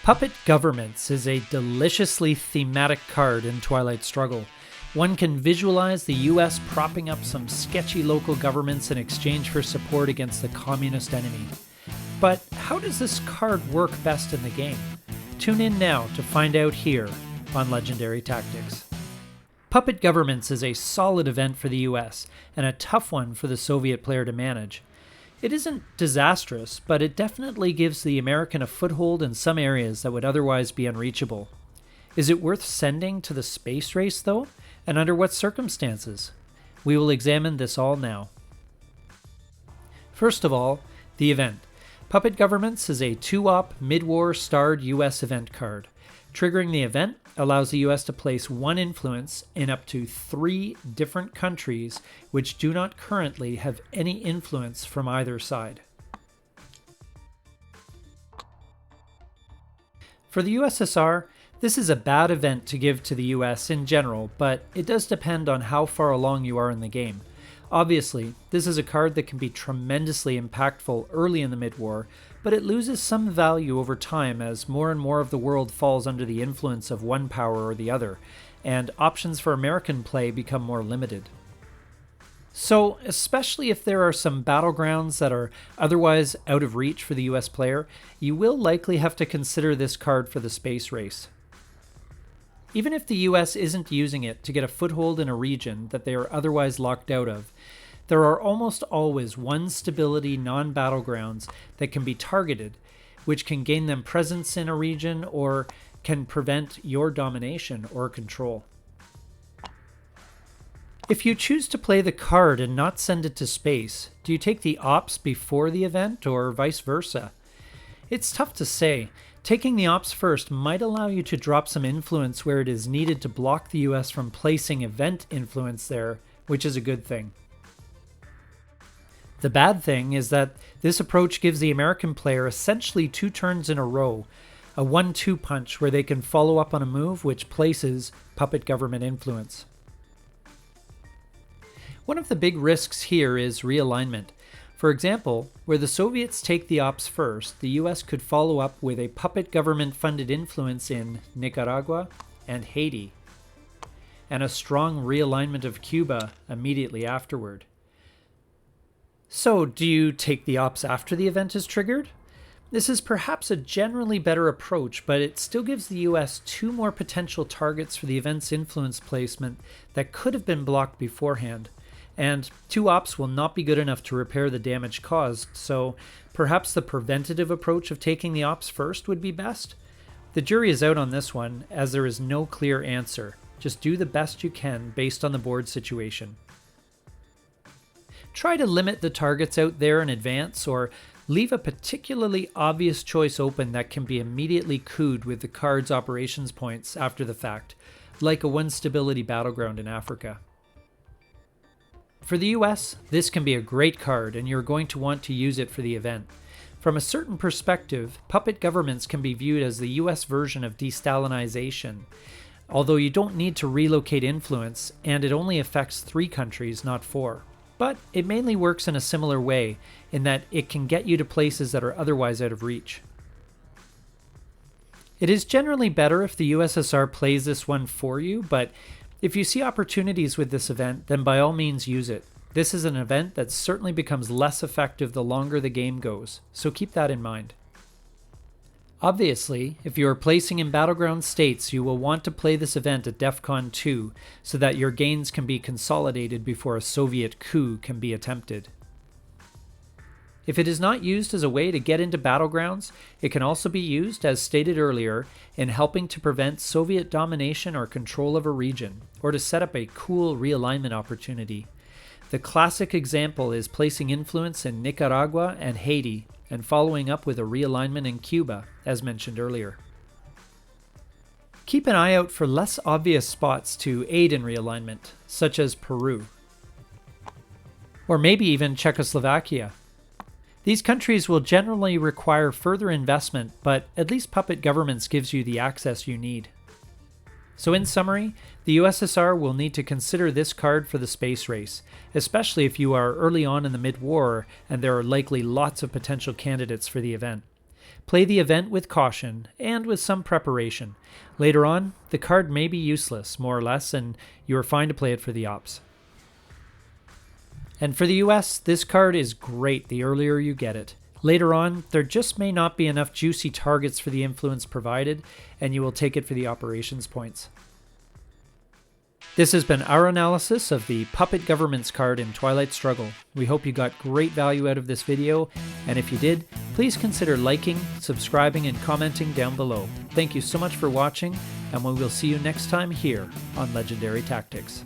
Puppet Governments is a deliciously thematic card in Twilight Struggle. One can visualize the US propping up some sketchy local governments in exchange for support against the communist enemy. But how does this card work best in the game? Tune in now to find out here on Legendary Tactics. Puppet Governments is a solid event for the US and a tough one for the Soviet player to manage. It isn't disastrous, but it definitely gives the American a foothold in some areas that would otherwise be unreachable. Is it worth sending to the space race, though? And under what circumstances? We will examine this all now. First of all, the event. Puppet Governments is a 2-op mid-war starred US event card. Triggering the event allows the US to place one influence in up to 3 different countries which do not currently have any influence from either side. For the USSR, this is a bad event to give to the US in general, but it does depend on how far along you are in the game. Obviously, this is a card that can be tremendously impactful early in the mid-war, but it loses some value over time as more and more of the world falls under the influence of one power or the other, and options for American play become more limited. So, especially if there are some battlegrounds that are otherwise out of reach for the US player, you will likely have to consider this card for the space race. Even if the US isn't using it to get a foothold in a region that they are otherwise locked out of, there are almost always one stability non-battlegrounds that can be targeted, which can gain them presence in a region or can prevent your domination or control. If you choose to play the card and not send it to space, do you take the ops before the event or vice versa? It's tough to say. Taking the ops first might allow you to drop some influence where it is needed to block the US from placing event influence there, which is a good thing. The bad thing is that this approach gives the American player essentially 2 turns in a row, a 1-2 punch where they can follow up on a move which places puppet government influence. One of the big risks here is realignment. For example, where the Soviets take the ops first, the US could follow up with a puppet government-funded influence in Nicaragua and Haiti, and a strong realignment of Cuba immediately afterward. So, do you take the ops after the event is triggered? This is perhaps a generally better approach, but it still gives the US 2 more potential targets for the event's influence placement that could have been blocked beforehand. And 2 ops will not be good enough to repair the damage caused, so perhaps the preventative approach of taking the ops first would be best? The jury is out on this one, as there is no clear answer. Just do the best you can based on the board situation. Try to limit the targets out there in advance, or leave a particularly obvious choice open that can be immediately cooed with the card's operations points after the fact, like a 1 stability battleground in Africa. For the US, this can be a great card and you're going to want to use it for the event. From a certain perspective, puppet governments can be viewed as the US version of de-Stalinization, although you don't need to relocate influence and it only affects 3 countries, not 4. But it mainly works in a similar way, in that it can get you to places that are otherwise out of reach. It is generally better if the USSR plays this one for you, but if you see opportunities with this event, then by all means use it. This is an event that certainly becomes less effective the longer the game goes, so keep that in mind. Obviously, if you are placing in battleground states, you will want to play this event at DEFCON 2 so that your gains can be consolidated before a Soviet coup can be attempted. If it is not used as a way to get into battlegrounds, it can also be used, as stated earlier, in helping to prevent Soviet domination or control of a region, or to set up a cool realignment opportunity. The classic example is placing influence in Nicaragua and Haiti, and following up with a realignment in Cuba, as mentioned earlier. Keep an eye out for less obvious spots to aid in realignment, such as Peru, or maybe even Czechoslovakia. These countries will generally require further investment, but at least Puppet Governments gives you the access you need. So in summary, the USSR will need to consider this card for the space race, especially if you are early on in the mid-war and there are likely lots of potential candidates for the event. Play the event with caution and with some preparation. Later on, the card may be useless, more or less, and you are fine to play it for the ops. And for the US, this card is great the earlier you get it. Later on, there just may not be enough juicy targets for the influence provided, and you will take it for the operations points. This has been our analysis of the Puppet Governments card in Twilight Struggle. We hope you got great value out of this video, and if you did, please consider liking, subscribing, and commenting down below. Thank you so much for watching, and we will see you next time here on Legendary Tactics.